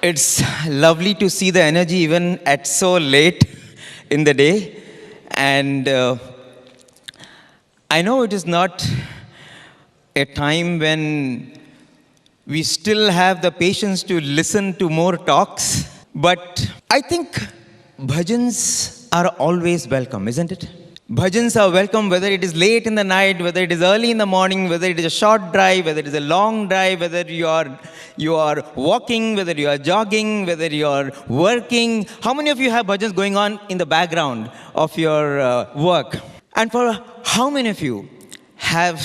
It's lovely to see the energy even at so late in the day. And I know it is not a time when we still have the patience to listen to more talks. But I think bhajans are always welcome, isn't it? Bhajans are welcome whether it is late in the night, whether it is early in the morning, whether it is a short drive, whether it is a long drive, whether you are walking, whether you are jogging, whether you are working. How many of you have bhajans going on in the background of your work? And for how many of you have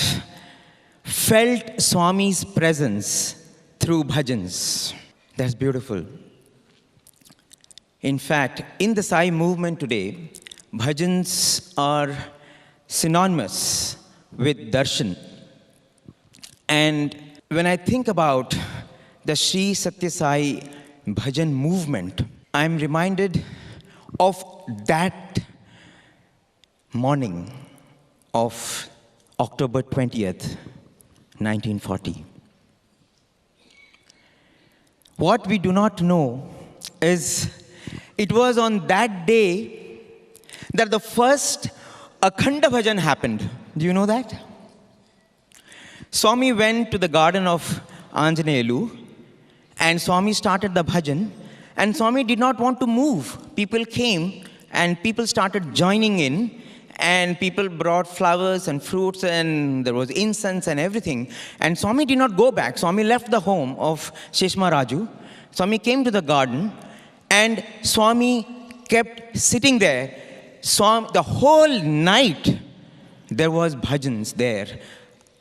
felt Swami's presence through bhajans? That's beautiful. In fact, in the Sai movement today, bhajans are synonymous with darshan. And when I think about the Sri Sathya Sai bhajan movement, I'm reminded of that morning of October 20th, 1940. What we do not know is it was on that day that the first Akhanda Bhajan happened. Do you know that? Swami went to the garden of Anjaneyulu and Swami started the bhajan, and Swami did not want to move. People came and people started joining in, and people brought flowers and fruits and there was incense and everything. And Swami did not go back. Swami left the home of Sheshma Raju. Swami came to the garden and Swami kept sitting there. The whole night there was bhajans there.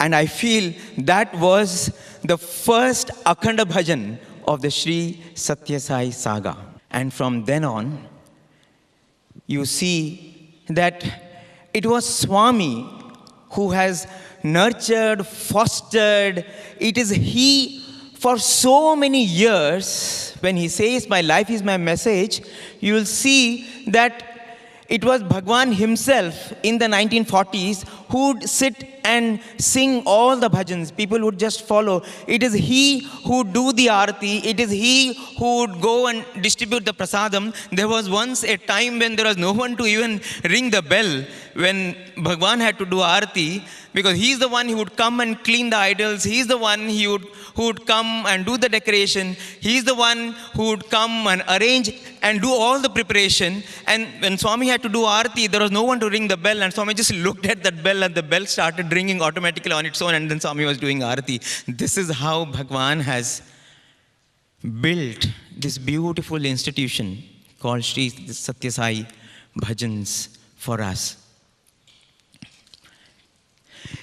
And I feel that was the first Akhanda Bhajan of the Sri Sathya Sai saga. And from then on, you see that it was Swami who has nurtured, fostered. It is he for so many years. When he says, "My life is my message," you will see that it was Bhagwan himself in the 1940s who would sit and sing all the bhajans. People would just follow. It is he who would do the arati. It is he who would go and distribute the prasadam. There was once a time when there was no one to even ring the bell when Bhagwan had to do arati, because he's the one who would come and clean the idols. He's the one who would come and do the decoration. He's the one who would come and arrange and do all the preparation. And when Swami had to do arati, there was no one to ring the bell, and Swami just looked at that bell and the bell started ringing automatically on its own, and then Swami was doing arati. This is how Bhagwan has built this beautiful institution called Sri Sathya Sai Bhajans for us.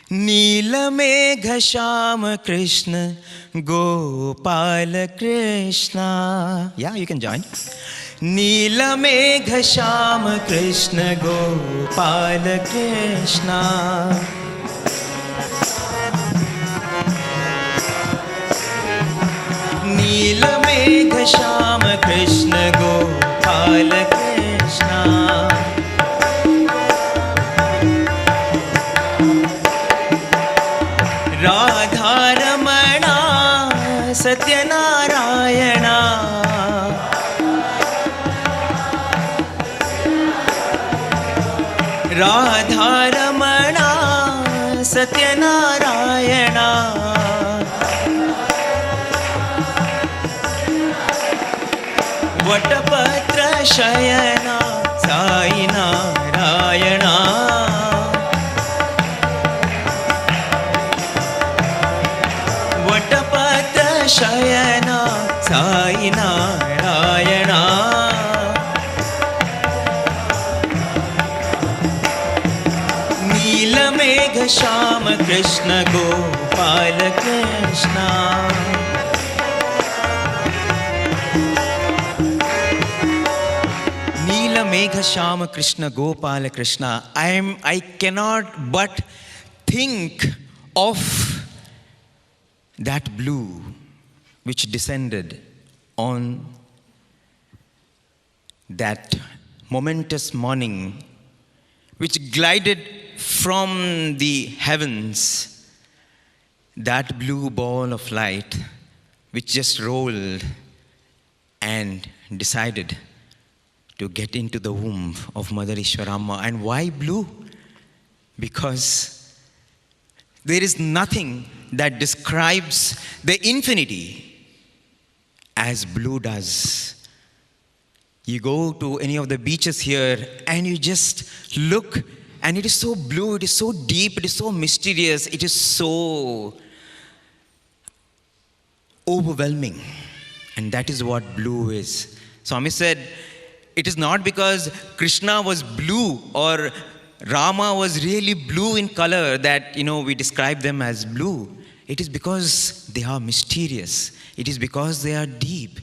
Neelamegha Shama Krishna Gopala Krishna. Yeah, you can join. Neelamegha Shama Krishna Gopala Krishna. Neelamegha Shama Krishna Gopala Krishna. Radha Ramana Satya Narayana. Radha Ramana Satya Narayana. Vatapatra Shayana Sai Narayana. Shayana Sai Narayana. Neelamegha Shama Krishna Gopala Krishna. Neelamegha Shama Krishna Gopala Krishna. I cannot but think of that blue which descended on that momentous morning, which glided from the heavens, that blue ball of light which just rolled and decided to get into the womb of Mother Ishwarama. And why blue? Because there is nothing that describes the infinity as blue does. You go to any of the beaches here and you just look, and it is so blue, it is so deep, it is so mysterious, it is so overwhelming. And that is what blue is. Swami said, it is not because Krishna was blue or Rama was really blue in color that, we describe them as blue. It is because they are mysterious. It is because they are deep.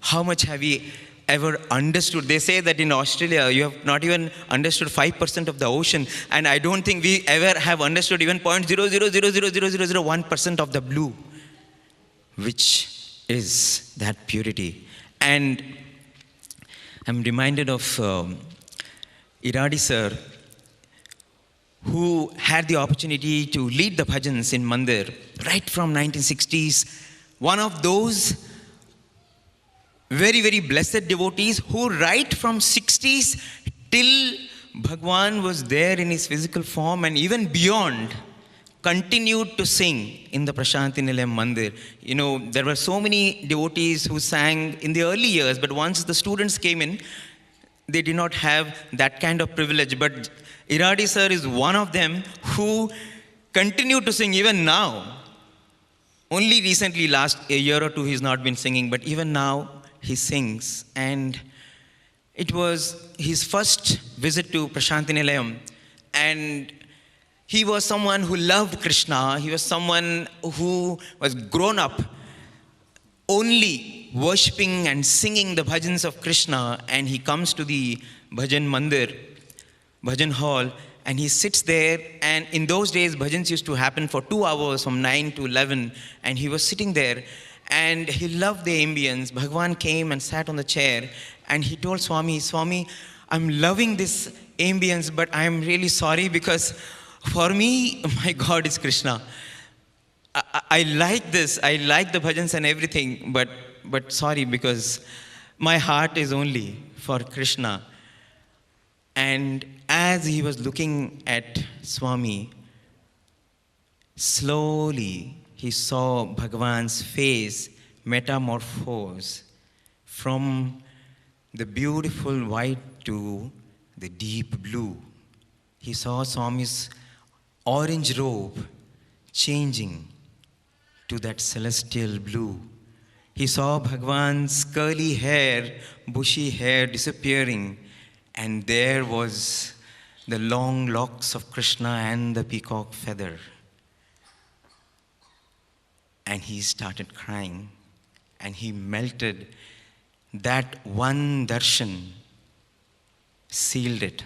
How much have we ever understood? They say that in Australia, you have not even understood 5% of the ocean. And I don't think we ever have understood even 0.0000001% of the blue, which is that purity. And I'm reminded of Iradi sir, who had the opportunity to lead the bhajans in Mandir right from 1960s. One of those very, very blessed devotees who right from 60s till Bhagwan was there in his physical form and even beyond, continued to sing in the Prasanthi Nilayam Mandir. There were so many devotees who sang in the early years, but once the students came in, they did not have that kind of privilege. But Iradi sir is one of them who continued to sing even now. Only recently, last a year or two, he's not been singing, but even now he sings. And it was his first visit to Prasanthi Nilayam, and he was someone who loved Krishna. He was someone who was grown up only worshipping and singing the bhajans of Krishna. And he comes to the bhajan mandir, bhajan hall, and he sits there. And in those days, bhajans used to happen for 2 hours from 9 to 11. And he was sitting there and he loved the ambience. Bhagwan came and sat on the chair and he told Swami, I'm loving this ambience, but I'm really sorry because for me, my God is Krishna. I like this. I like the bhajans and everything, but sorry, because my heart is only for Krishna. And as he was looking at Swami, slowly he saw Bhagwan's face metamorphose from the beautiful white to the deep blue. He saw Swami's orange robe changing to that celestial blue. He saw Bhagwan's curly hair, bushy hair disappearing, and there was the long locks of Krishna and the peacock feather. And he started crying, and he melted. That one darshan sealed it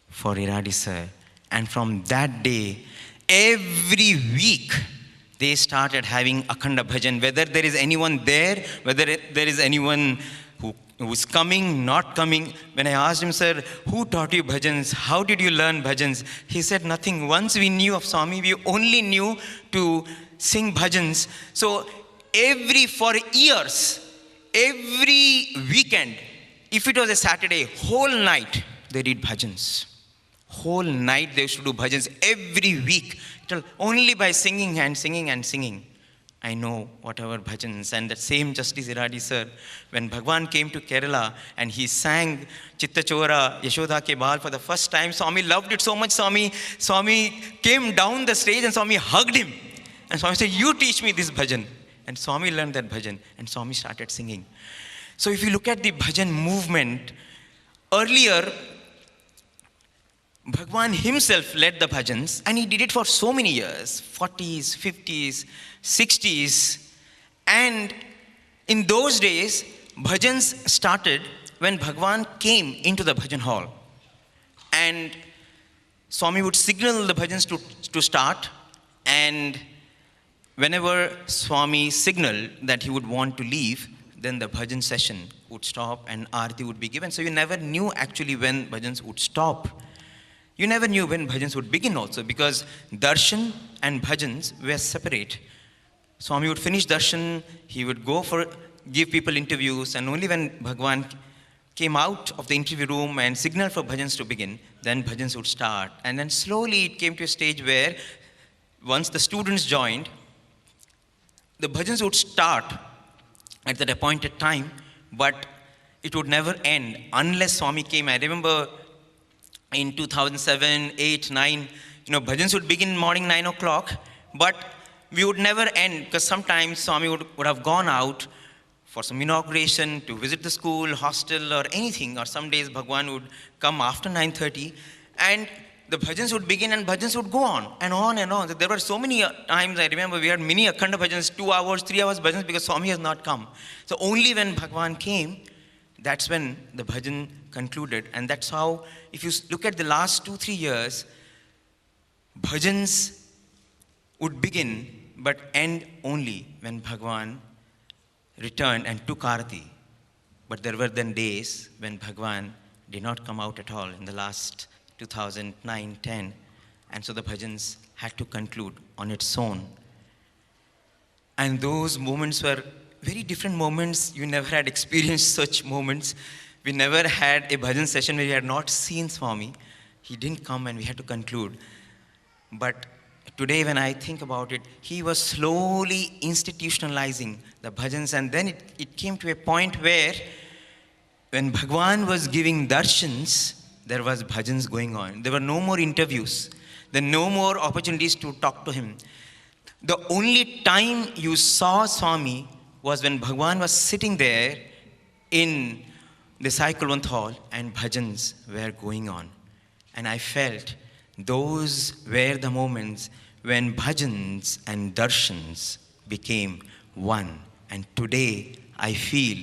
for Iradi sir. And from that day, every week, they started having Akhanda Bhajan. Whether there is anyone there, whether there is anyone who's coming, not coming. When I asked him, sir, who taught you bhajans? How did you learn bhajans? He said, nothing. Once we knew of Swami, we only knew to sing bhajans. So for years, every weekend, if it was a Saturday, whole night, they did bhajans. Whole night they used to do bhajans every week. Only by singing and singing and singing, I know whatever bhajans. And that same Justice Iradi sir, when Bhagwan came to Kerala and he sang Chitta Chora, Yashoda Ke Baal for the first time, Swami loved it so much. Swami came down the stage and Swami hugged him. And Swami said, you teach me this bhajan. And Swami learned that bhajan and Swami started singing. So if you look at the bhajan movement, earlier, Bhagwan himself led the bhajans, and he did it for so many years, 40s, 50s, 60s. And in those days, bhajans started when Bhagwan came into the bhajan hall. And Swami would signal the bhajans to start, and whenever Swami signaled that he would want to leave, then the bhajan session would stop and arati would be given. So you never knew actually when bhajans would stop. You never knew when bhajans would begin also, because darshan and bhajans were separate. Swami would finish darshan, he would go for give people interviews, and only when Bhagwan came out of the interview room and signaled for bhajans to begin, then bhajans would start. And then slowly it came to a stage where once the students joined, the bhajans would start at that appointed time, but it would never end unless Swami came. I remember in 2007, 8, 9, bhajans would begin morning 9 o'clock, but we would never end because sometimes Swami would have gone out for some inauguration, to visit the school, hostel or anything, or some days Bhagwan would come after 9:30, and the bhajans would begin and bhajans would go on and on and on. There were so many times, I remember we had many Akhanda bhajans, 2 hours, 3 hours bhajans because Swami has not come. So only when Bhagwan came, that's when the bhajan concluded. And that's how, if you look at the last 2-3 years, bhajans would begin but end only when Bhagwan returned and took Arati. But there were then days when Bhagwan did not come out at all in the last 2009-10. And so the bhajans had to conclude on its own. And those moments were very different moments. You never had experienced such moments. We never had a bhajan session where we had not seen Swami. He didn't come and we had to conclude. But today when I think about it, he was slowly institutionalizing the bhajans, and then it came to a point where when Bhagwan was giving darshans, there was bhajans going on. There were no more interviews. There were no more opportunities to talk to him. The only time you saw Swami was when Bhagwan was sitting there in the Sai Kulwant hall and bhajans were going on. And I felt those were the moments when bhajans and darshans became one. And today, I feel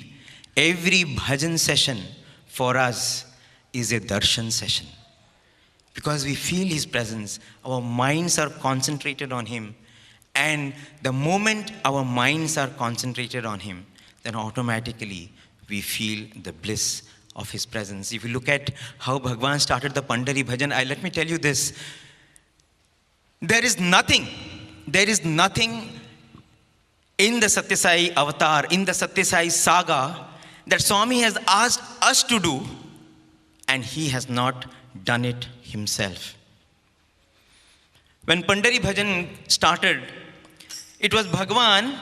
every bhajan session for us is a darshan session. Because we feel his presence, our minds are concentrated on him. And the moment our minds are concentrated on him, then automatically we feel the bliss of his presence. If you look at how Bhagwan started the Pandari Bhajan, let me tell you this. There is nothing in the Sathya Sai avatar, in the Sathya Sai saga, that Swami has asked us to do, and he has not done it himself. When Pandari Bhajan started, it was Bhagwan,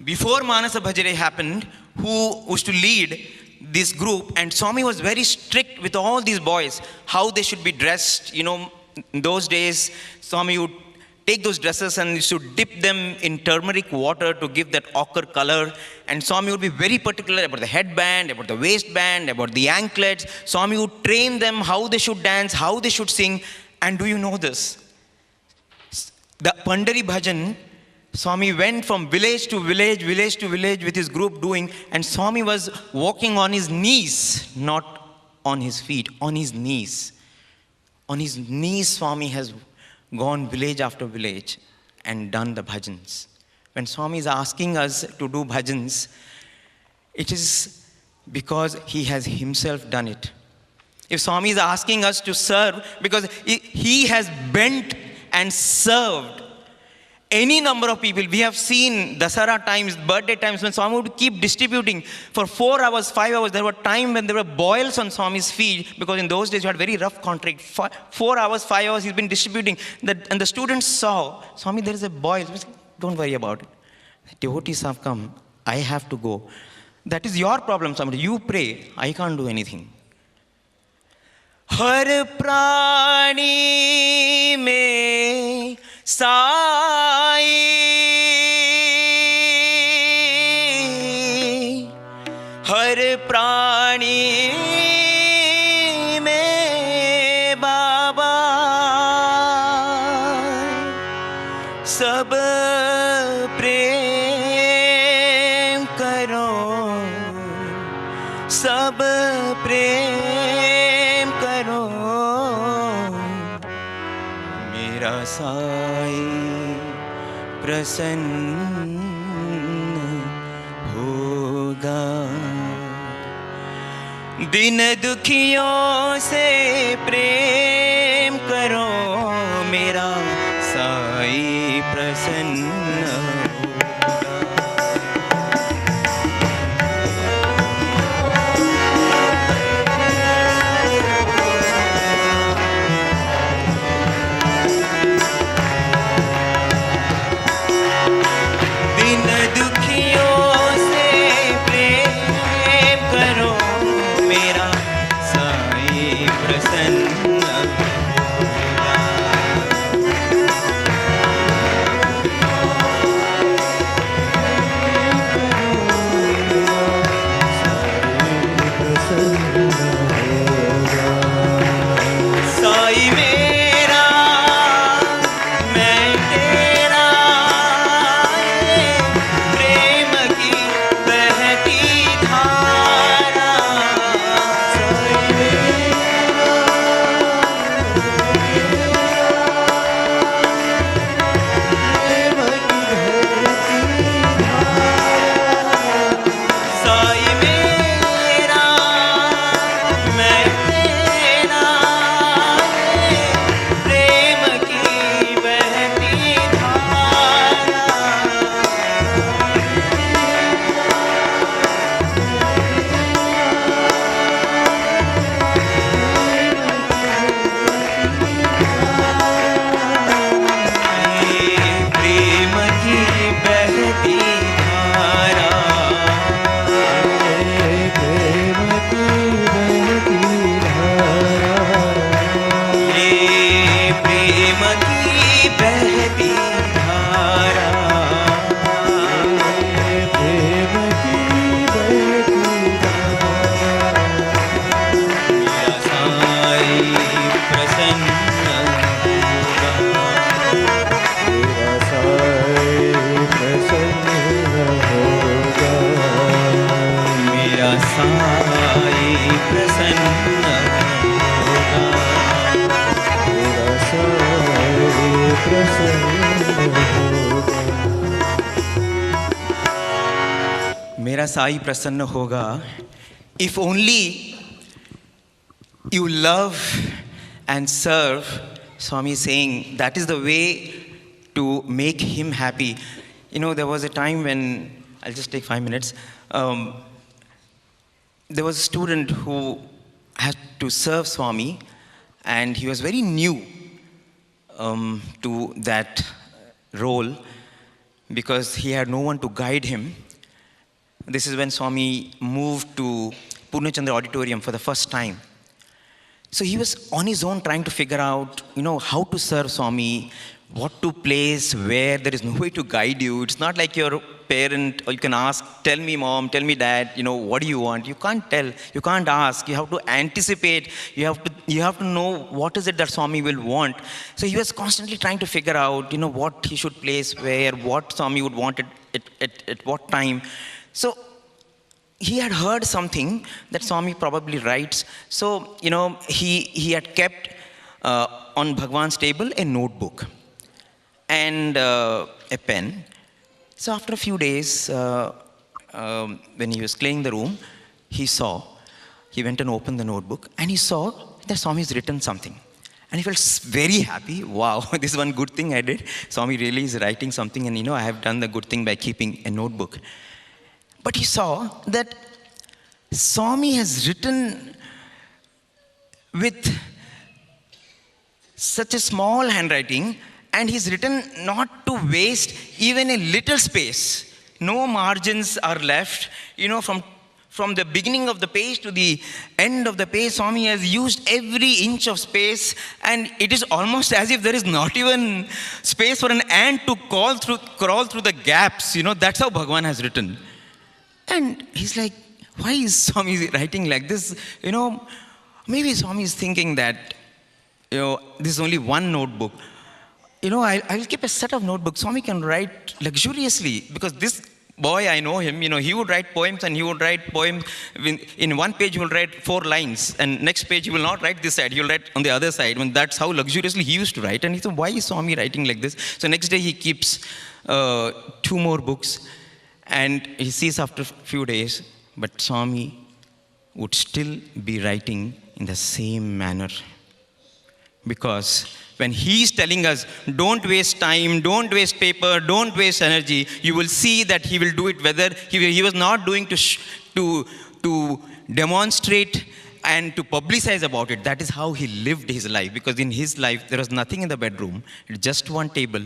before Manasa Bhajare happened, who was to lead this group, and Swami was very strict with all these boys, how they should be dressed. In those days, Swami would take those dresses and used to dip them in turmeric water to give that ochre color. And Swami would be very particular about the headband, about the waistband, about the anklets. Swami would train them how they should dance, how they should sing. And do you know this? The Pandari Bhajan, Swami went from village to village with his group doing, and Swami was walking on his knees, not on his feet, on his knees. On his knees, Swami has gone village after village and done the bhajans. When Swami is asking us to do bhajans, it is because he has himself done it. If Swami is asking us to serve, because he has bent and served any number of people. We have seen Dasara times, birthday times, when Swami would keep distributing for 4 hours, 5 hours. There were times when there were boils on Swami's feet, because in those days you had very rough contract. 4 hours, 5 hours, he's been distributing. And the students saw, Swami, there is a boil. Don't worry about it. Devotees have come. I have to go. That is your problem, Swami. You pray. I can't do anything. हर प्राणी में साई, हर प्राणी में बाबा, सब प्रेम करो, सब प्रेम करो, मेरा साई प्रसन्न होगा। दिन दुखियों से प्रेम करो, मेरा साई प्रसन्न होगा। साई मेरा मैं तेरा प्रेम की बहती धारा प्रेम की बहती धारा ये प्रेम की बहती धारा मेरा साई प्रसन्न मेरा साई प्रसन्न मेरा साई प्रसन्न होगा. If only you love and serve, Swami is saying that is the way to make him happy. You know, there was a time when, I'll just take 5 minutes, there was a student who had to serve Swami, and he was very new to that role because he had no one to guide him. This is when Swami moved to Purnachandra Auditorium for the first time. So he was on his own trying to figure out, how to serve Swami, what to place, where. There is no way to guide you. It's not like your parent, or you can ask, tell me mom, tell me dad, what do you want? You can't tell, you can't ask. You have to anticipate. You have to know what is it that Swami will want. So he was constantly trying to figure out, what he should place where, what Swami would want at what time. So he had heard something that Swami probably writes. So, he had kept on Bhagwan's table a notebook and a pen. So after a few days, when he was cleaning the room, he went and opened the notebook and he saw that Swami has written something. And he felt very happy. Wow, this is one good thing I did. Swami really is writing something, and I have done the good thing by keeping a notebook. But he saw that Swami has written with such a small handwriting, and he's written not to waste even a little space. No margins are left. From the beginning of the page to the end of the page, Swami has used every inch of space, and it is almost as if there is not even space for an ant to crawl through the gaps. That's how Bhagwan has written. And he's like, why is Swami writing like this? Maybe Swami is thinking that, this is only one notebook. I'll keep a set of notebooks. Swami can write luxuriously, because this boy, I know him, he would write poems, and he would write poems. In one page, he will write 4 lines, and next page, he will not write this side, he will write on the other side. That's how luxuriously he used to write. And he thought, why is Swami writing like this? So next day, he keeps 2 more books, and he sees after a few days, but Swami would still be writing in the same manner. Because when he's telling us, don't waste time, don't waste paper, don't waste energy, you will see that he will do it whether he was not doing to demonstrate and to publicize about it. That is how he lived his life. Because in his life, there was nothing in the bedroom, just one table,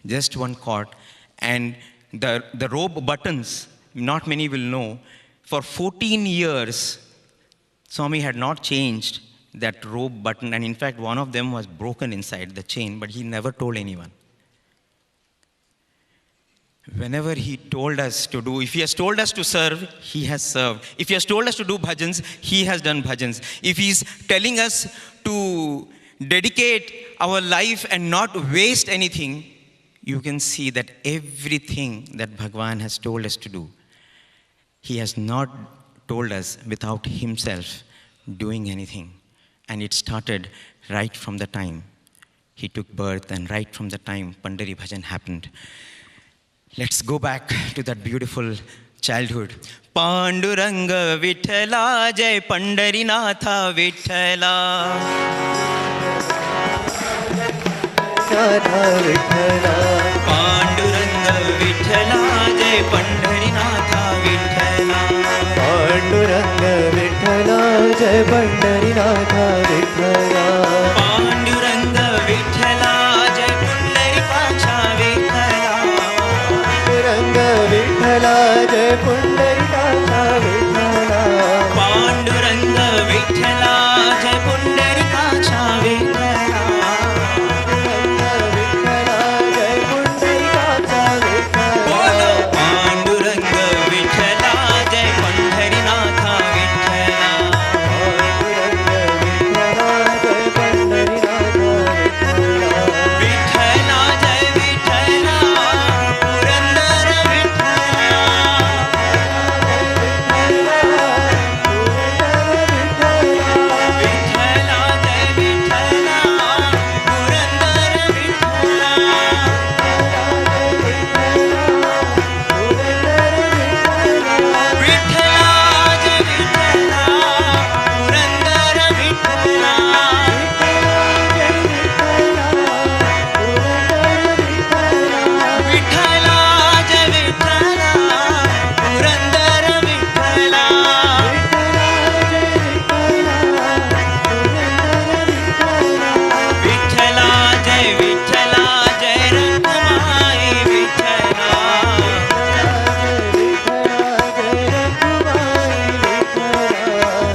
just one cot, and the robe buttons, not many will know, for 14 years, Swami had not changed that robe button, and in fact, one of them was broken inside the chain, but he never told anyone. Whenever he told us to do, if he has told us to serve, he has served. If he has told us to do bhajans, he has done bhajans. If he's telling us to dedicate our life and not waste anything, you can see that everything that Bhagwan has told us to do, he has not told us without himself doing anything. And it started right from the time he took birth, and right from the time Pandari Bhajan happened. Let's go back to that beautiful childhood. Panduranga Vitthala जय पंढरीनाथा विठ्ठला. पांडुरंग विठ्ठला जय पंढरीनाथा विठ्ठला. पांडुरंग विठ्ठला जय पंढरीनाथा विठ्ठला. पांडुरंग विठ्ठला जय पुंडरीकाक्षा विठ्ठला. पांडुरंग विठ्ठला जय पुंडरीकाक्षा विठ्ठला. पांडुरंग विठ्ठला जय पुंडरीकाक्षा विठ्ठला. पांडुरंग विठ्ठला जय पंढरीनाथा विठ्ठला. विठ्ठला जय विठ्ठला पुरंदर विठ्ठला. विठ्ठला जय विठ्ठला पुरंदर विठ्ठला. विठ्ठला जय विठ्ठला पुरंदर विठ्ठला. विठ्ठला जय विठ्ठला पुरंदर विठ्ठला. विठ्ठला जय विठ्ठला जय रखुमाई विठ्ठला.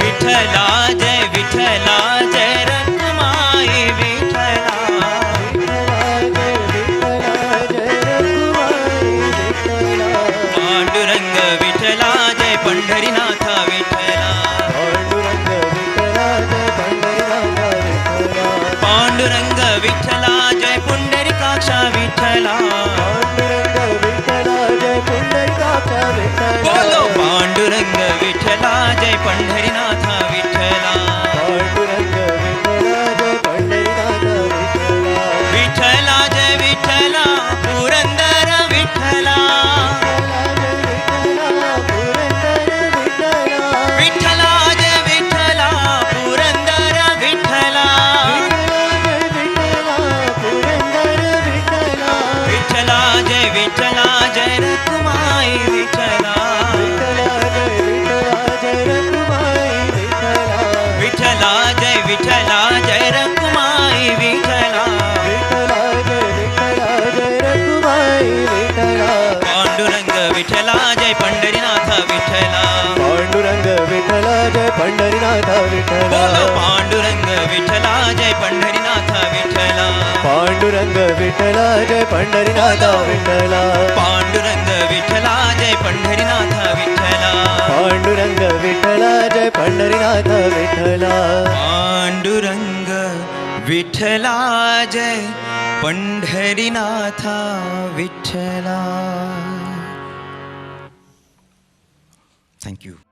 विठ्ठला जय विठ्ठला जय रखुमाई विठ्ठला. पांडुरंग विठ्ठला जय पंढरीनाथा विठ्ठला. पांडुरंग विठ्ठला जय पुंडरीकाक्षा विठ्ठला. बोलो पांडुरंग विठ्ठला जय पंढरीनाथा विठ्ठला. विठ्ठला जय विठ्ठला पुरंदर विठ्ठला. विठ्ठला जय विठ्ठला पुरंदर विठ्ठला. विठ्ठला जय विठ्ठला जय रखुमाई विठ्ठला. विठ्ठला जय विठ्ठला जय रखुमाई विठ्ठला. पांडुरंग विठ्ठला जय पंढरीनाथा विठ्ठला. पांडुरंग विठ्ठला जय पंढरीनाथा विठ्ठला. बोलो पांडुरंग विठ्ठला जय पंढरीनाथा विठ्ठला. पांडुरंग विठ्ठला जय पंढरीनाथा विठ्ठला. पांडुरंग विठ्ठला जय पंढरीनाथा विठ्ठला. पांडुरंग विठ्ठला जय पंढरीनाथा विठ्ठला. पांडुरंग विठ्ठला जय पंढरीनाथा विठ्ठला. थँक्यू.